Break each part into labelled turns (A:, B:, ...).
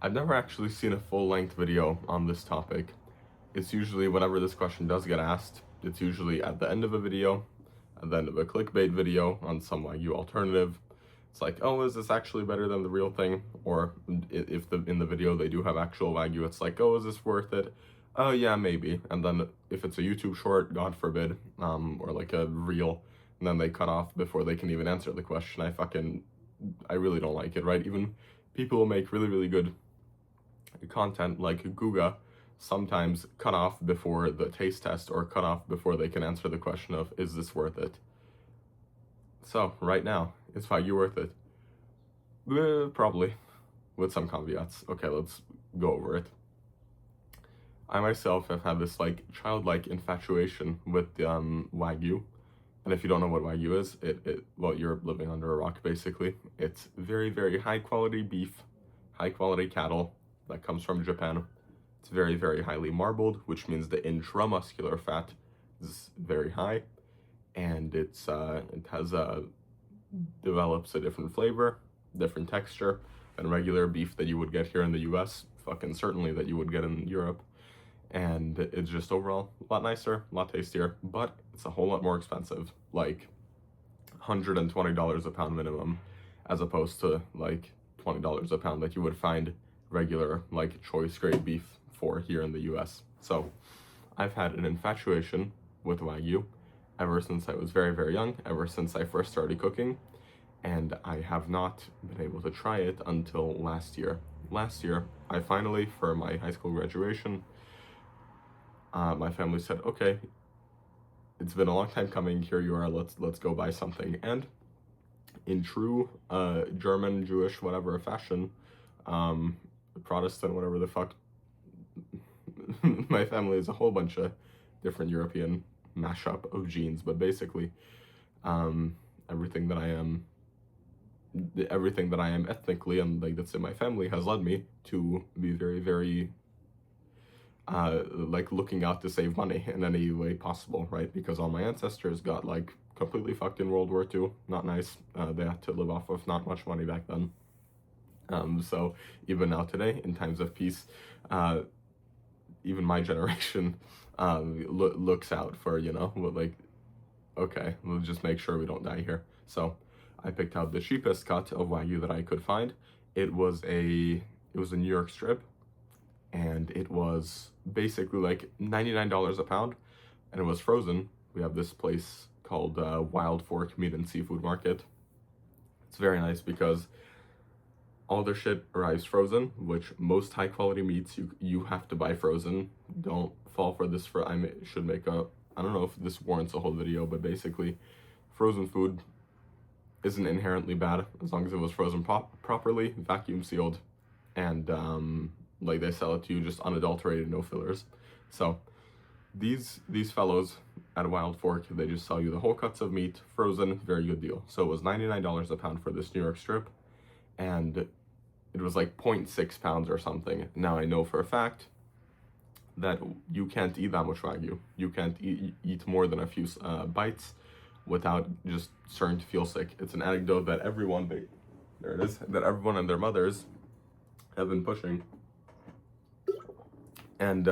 A: I've never actually seen a full-length video on this topic. It's usually whenever this question does get asked, it's usually at the end of a video, at the end of a clickbait video on some Wagyu alternative. It's like, oh, is this actually better than the real thing? Or if in the video they do have actual Wagyu, it's like, oh, is this worth it? Oh yeah, maybe. And then if it's a YouTube short, God forbid, or like a reel, and then they cut off before they can even answer the question, I really don't like it, right? Even people who make really, really good content like Guga sometimes cut off before the taste test or cut off before they can answer the question of, is this worth it? So, right now, is Wagyu worth it? Probably, with some caveats. Okay, let's go over it. I myself have had this like childlike infatuation with Wagyu. And if you don't know what Wagyu is, well, you're living under a rock basically. It's very, very high quality beef, high quality cattle that comes from Japan. It's very, very highly marbled, which means the intramuscular fat is very high, and it develops a different flavor, different texture than regular beef that you would get here in the US, fucking certainly that you would get in Europe. And it's just overall a lot nicer, a lot tastier, but it's a whole lot more expensive, like $120 a pound minimum, as opposed to like $20 a pound that you would find regular like choice grade beef for here in the US. So I've had an infatuation with Wagyu ever since I was very, very young, ever since I first started cooking, and I have not been able to try it until last year. Last year, I finally, for my high school graduation, my family said, okay, it's been a long time coming, here you are, let's go buy something. And in true German, Jewish, whatever fashion, Protestant, whatever the fuck, my family is a whole bunch of different European mashup of genes, but basically everything that I am ethnically and like that's in my family has led me to be very, very like looking out to save money in any way possible, right? Because all my ancestors got like completely fucked in World War II. Not nice. They had to live off of not much money back then. So even now today, in times of peace, even my generation looks out for, you know, like, okay, we'll just make sure we don't die here. So I picked out the cheapest cut of Wagyu that I could find. It was a New York strip, and it was basically like $99 a pound, and it was frozen. We have this place called Wild Fork Meat and Seafood Market. It's very nice because all their shit arrives frozen, which most high quality meats you have to buy frozen. Don't fall for this. Should make a, I don't know if this warrants a whole video, but basically frozen food isn't inherently bad as long as it was frozen properly, vacuum sealed, and like they sell it to you just unadulterated, no fillers. So these fellows at Wild Fork, they just sell you the whole cuts of meat frozen, very good deal. So it was $99 a pound for this New York strip, and it was like 0.6 pounds or something. Now I know for a fact that you can't eat that much Wagyu. You can't eat more than a few bites without just starting to feel sick. It's an anecdote that everyone and their mothers have been pushing. And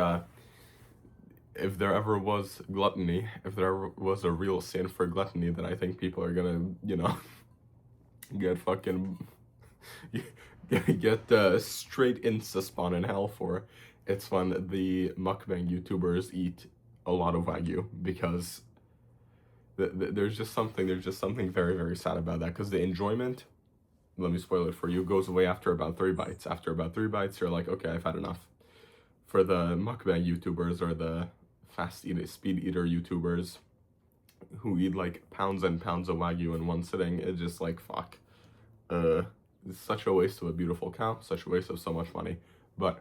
A: if there ever was gluttony, if there ever was a real sin for gluttony, then I think people are gonna, you know, get fucking get straight insta spawn in hell for. It's when the mukbang YouTubers eat a lot of Wagyu, because there's just something very, very sad about that, because the enjoyment, let me spoil it for you, goes away after about 3 bites. After about 3 bites, you're like, okay, I've had enough. For the mukbang YouTubers or the speed eater YouTubers who eat like pounds and pounds of Wagyu in one sitting, it's just like, fuck. It's such a waste of a beautiful cow, such a waste of so much money. But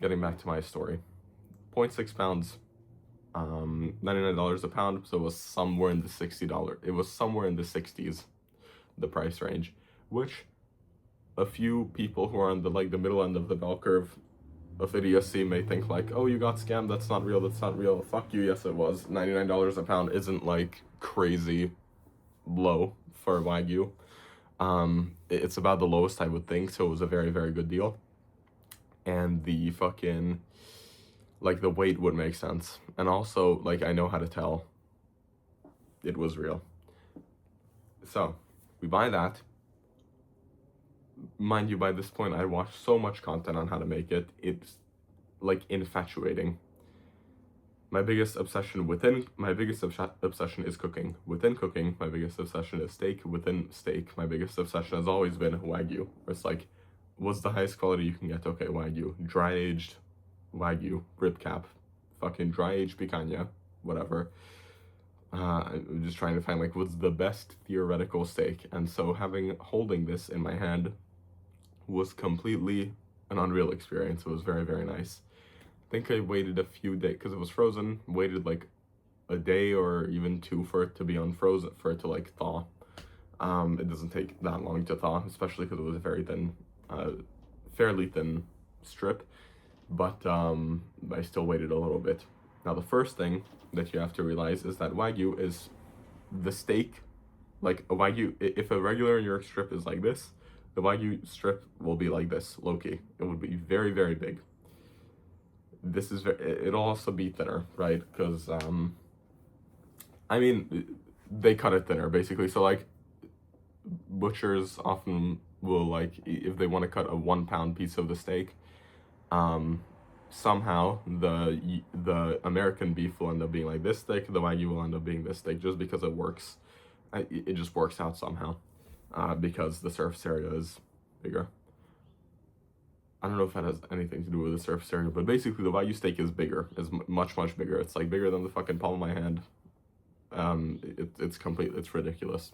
A: getting back to my story, 0.6 pounds, $99 a pound, so it was somewhere in the $60. It was somewhere in the 60s, the price range, which a few people who are on the middle end of the bell curve of idiocy may think like, oh, you got scammed, that's not real, fuck you, yes it was. $99 a pound isn't like crazy low for Wagyu. It's about the lowest I would think, so it was a very, very good deal. and the fucking, like, the weight would make sense. And also, like, I know how to tell it was real. So, we buy that. Mind you, by this point, I watched so much content on how to make it. It's, like, infatuating. My biggest obsession is cooking. Within cooking, my biggest obsession is steak. Within steak, my biggest obsession has always been Wagyu. It's like, what's the highest quality you can get? Okay, Wagyu. Dry-aged Wagyu, rib cap, fucking dry-aged picanha, whatever. I'm just trying to find, like, what's the best theoretical steak. And so holding this in my hand was completely an unreal experience. It was very, very nice. I think I waited a few days, because it was frozen, waited like a day or even two for it to be unfrozen, for it to like thaw. It doesn't take that long to thaw, especially because it was a very thin, fairly thin strip, but I still waited a little bit. Now the first thing that you have to realize is that Wagyu is the steak, like a Wagyu, if a regular New York strip is like this, the Wagyu strip will be like this, low-key. It would be very, very big. This is it'll also be thinner, right? Because I mean, they cut it thinner basically. So like, butchers often will, like, if they want to cut a 1 pound piece of the steak, somehow the American beef will end up being like this thick, the Wagyu will end up being this thick, just because it works. It just works out somehow, because the surface area is bigger. I don't know if that has anything to do with the surface area, but basically the Wagyu steak is bigger, is much, much bigger. It's like bigger than the fucking palm of my hand. It's ridiculous.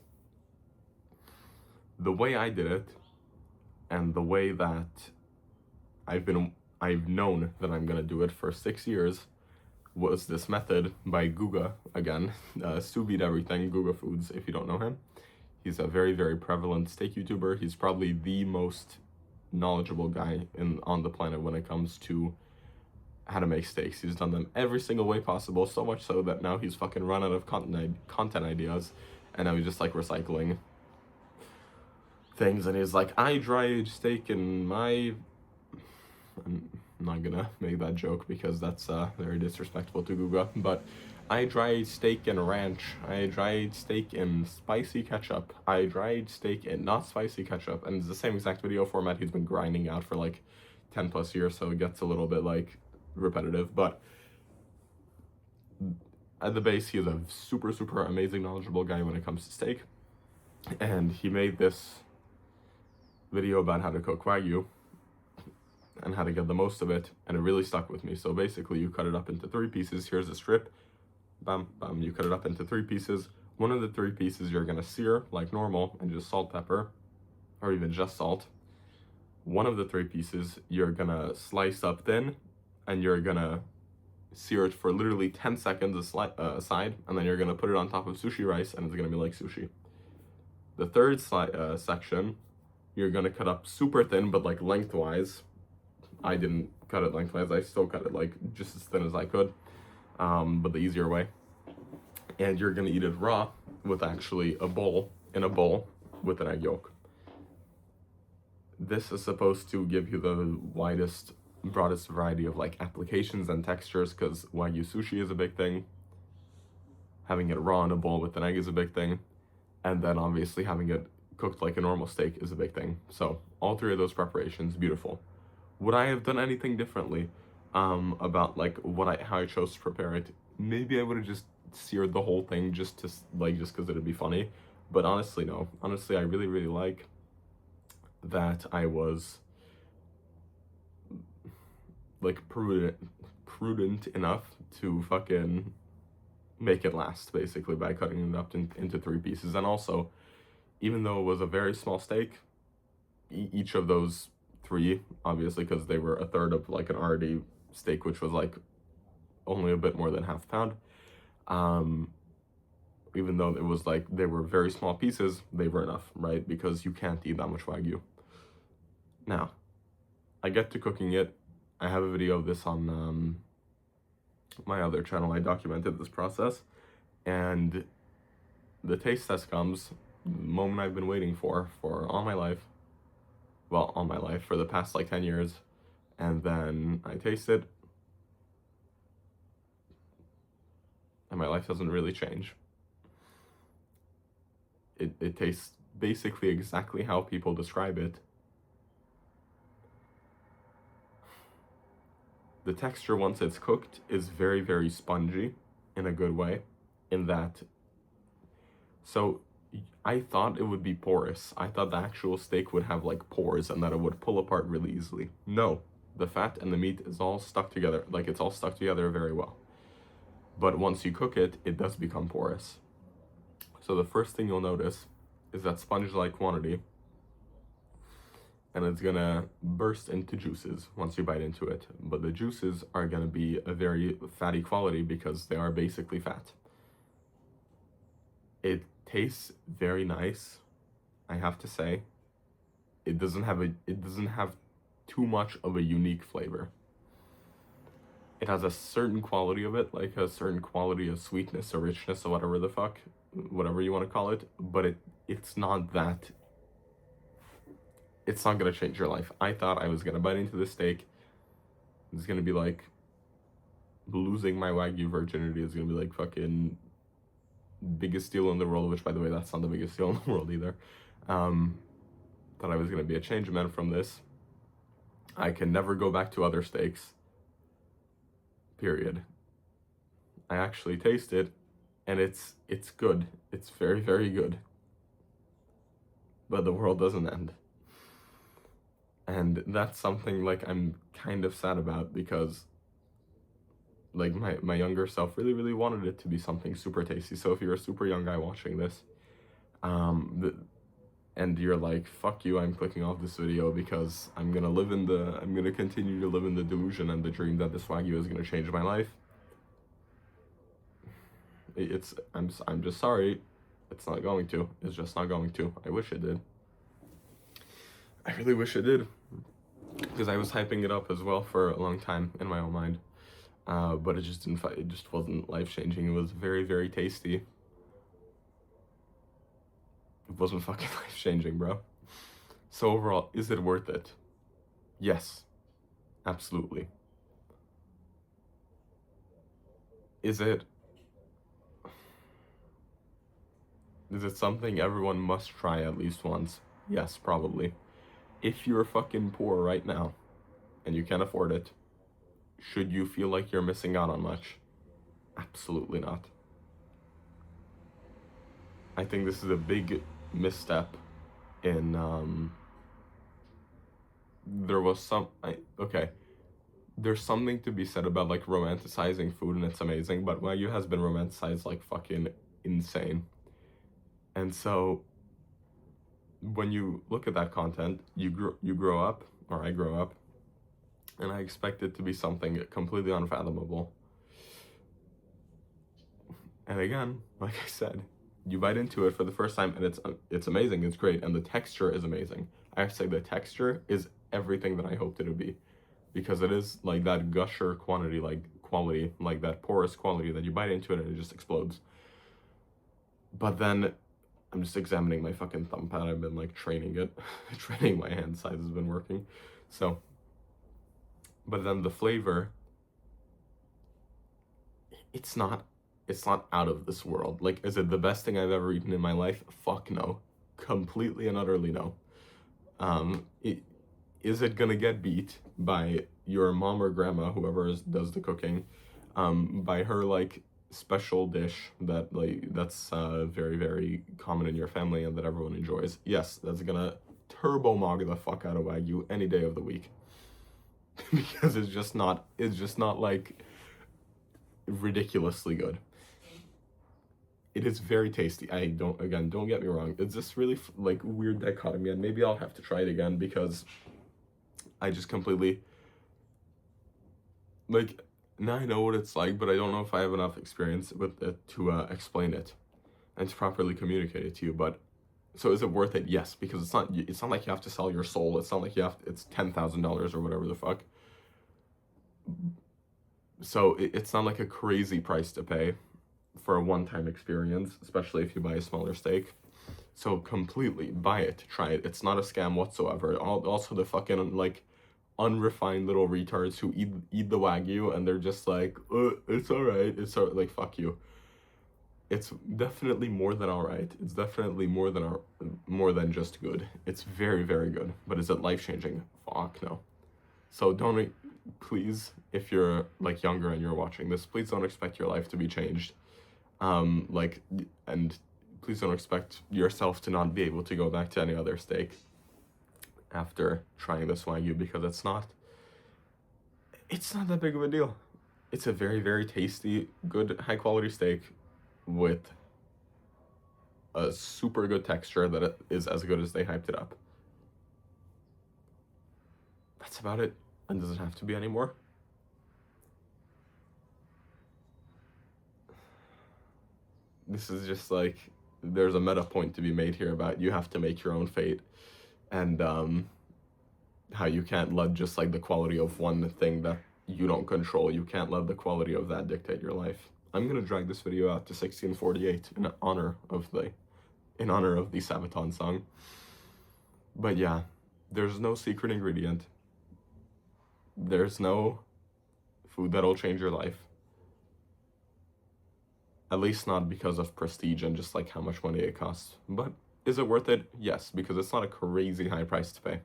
A: The way I did it, and the way that I've known that I'm gonna do it for 6 years, was this method by Guga, again, sous vide everything, Guga Foods, if you don't know him. He's a very, very prevalent steak YouTuber. He's probably the most knowledgeable guy on the planet when it comes to how to make steaks. He's done them every single way possible, so much so that now he's fucking run out of content ideas, and now he's just like recycling things. And he's like, I dry-aged steak in my... I'm not gonna make that joke because that's very disrespectful to Guga, but I dried steak in ranch, I dried steak in spicy ketchup, I dried steak in not spicy ketchup, and it's the same exact video format he's been grinding out for like 10 plus years, so it gets a little bit like repetitive, but at the base he is a super, super amazing, knowledgeable guy when it comes to steak, and he made this video about how to cook Wagyu and how to get the most of it, and it really stuck with me. So basically you cut it up into 3 pieces. Here's a strip. Bam, bam, you cut it up into 3 pieces. One of the 3 pieces you're gonna sear like normal and just salt, pepper, or even just salt. One of the 3 pieces you're gonna slice up thin, and you're gonna sear it for literally 10 seconds aside, and then you're gonna put it on top of sushi rice, and it's gonna be like sushi. The third section, you're gonna cut up super thin, but like lengthwise. I didn't cut it lengthwise, I still cut it like just as thin as I could, but the easier way. And you're gonna eat it raw with actually in a bowl with an egg yolk. This is supposed to give you the widest, broadest variety of like applications and textures, because Wagyu sushi is a big thing. Having it raw in a bowl with an egg is a big thing. And then obviously having it cooked like a normal steak is a big thing. So all 3 of those preparations, beautiful. Would I have done anything differently about like how I chose to prepare it? Maybe I would have just seared the whole thing just because it'd be funny. But honestly, no. Honestly, I really, really like that I was like prudent enough to fucking make it last, basically, by cutting it up into 3 pieces. And also, even though it was a very small steak, each of those 3, obviously, because they were a third of like an already steak, which was like only a bit more than half a pound. Even though it was like they were very small pieces, they were enough, right? Because you can't eat that much Wagyu. Now, I get to cooking it. I have a video of this on my other channel. I documented this process, and the taste test comes, the moment I've been waiting for all my life. Well, all my life, for the past like 10 years, And then I taste it, and my life doesn't really change. It tastes basically exactly how people describe it. The texture, once it's cooked, is very, very spongy in a good way, in that. So I thought it would be porous. I thought the actual steak would have like pores and that it would pull apart really easily. No, the fat and the meat is all stuck together. Like, it's all stuck together very well. But once you cook it, it does become porous. So the first thing you'll notice is that sponge-like quantity, and it's gonna burst into juices once you bite into it. But the juices are gonna be a very fatty quality because they are basically fat. It tastes very nice, I have to say. It doesn't have too much of a unique flavor. It has a certain quality of it, like a certain quality of sweetness or richness or whatever you want to call it, but it's not that. It's not gonna change your life. I thought I was gonna bite into this steak. It's gonna be like losing my Wagyu virginity. It's gonna be like fucking biggest deal in the world, which, by the way, that's not the biggest deal in the world either. Thought I was gonna be a changed man from this. I can never go back to other steaks. Period. I actually taste it, and it's good. It's very, very good. But the world doesn't end. And that's something, like, I'm kind of sad about, because like my younger self really, really wanted it to be something super tasty. So if you're a super young guy watching this, and you're like, fuck you, I'm clicking off this video because I'm gonna continue to live in the delusion and the dream that this Wagyu is gonna change my life. I'm just sorry, it's not going to. It's just not going to. I wish it did. I really wish it did, because I was hyping it up as well for a long time in my own mind. But it just wasn't life-changing. It was very, very tasty. It wasn't fucking life-changing, bro. So overall, is it worth it? Yes. Absolutely. Is it something everyone must try at least once? Yes, probably. If you're fucking poor right now, and you can't afford it, should you feel like you're missing out on much? Absolutely not. I think this is a big misstep in, there's something to be said about, like, romanticizing food, and it's amazing, but Wagyu has been romanticized like fucking insane. And so when you look at that content, you grow up, or I grow up, and I expect it to be something completely unfathomable. And again, like I said, you bite into it for the first time, and it's amazing, it's great, and the texture is amazing. I have to say, the texture is everything that I hoped it would be, because it is like that gusher quality, like that porous quality that you bite into it and it just explodes. But then I'm just examining my fucking thumb pad. I've been like training it. Training my hand size has been working. So, but then the flavor, it's not out of this world. Like, is it the best thing I've ever eaten in my life? Fuck no. Completely and utterly no. Is it gonna get beat by your mom or grandma, whoever does the cooking, by her like special dish that's very, very common in your family and that everyone enjoys? Yes, that's gonna turbo mog the fuck out of Wagyu any day of the week. Because it's just not like ridiculously good. It is very tasty. Don't get me wrong. It's this really like weird dichotomy, and maybe I'll have to try it again, because I just completely, like, now I know what it's like, but I don't know if I have enough experience with it to explain it and to properly communicate it to you. But so is it worth it? Yes, because it's not like you have to sell your soul. It's not like it's $10,000 or whatever the fuck. So it's not like a crazy price to pay for a one-time experience, especially if you buy a smaller steak. So completely buy it, try it. It's not a scam whatsoever. Also, the fucking, like, unrefined little retards who eat the Wagyu and they're just like, it's alright, like, fuck you. It's definitely more than alright. It's definitely more than just good. It's very, very good. But is it life-changing? Fuck no. So don't, please, if you're like younger and you're watching this, please don't expect your life to be changed. Like, and please don't expect yourself to not be able to go back to any other steak after trying this Wagyu, because it's not that big of a deal. It's a very, very tasty, good, high quality steak with a super good texture that is as good as they hyped it up. That's about it. And does it have to be anymore? This is just like, there's a meta point to be made here about you have to make your own fate, and how you can't let just like the quality of one thing that you don't control, you can't let the quality of that dictate your life. I'm gonna drag this video out to 1648 in honor of the Sabaton song. But yeah, there's no secret ingredient. There's no food that'll change your life. At least not because of prestige and just like how much money it costs. But is it worth it? Yes, because it's not a crazy high price to pay.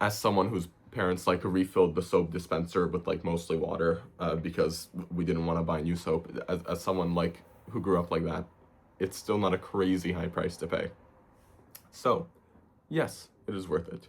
A: As someone whose parents like refilled the soap dispenser with like mostly water because we didn't want to buy new soap, as someone like who grew up like that, it's still not a crazy high price to pay. So yes, it is worth it.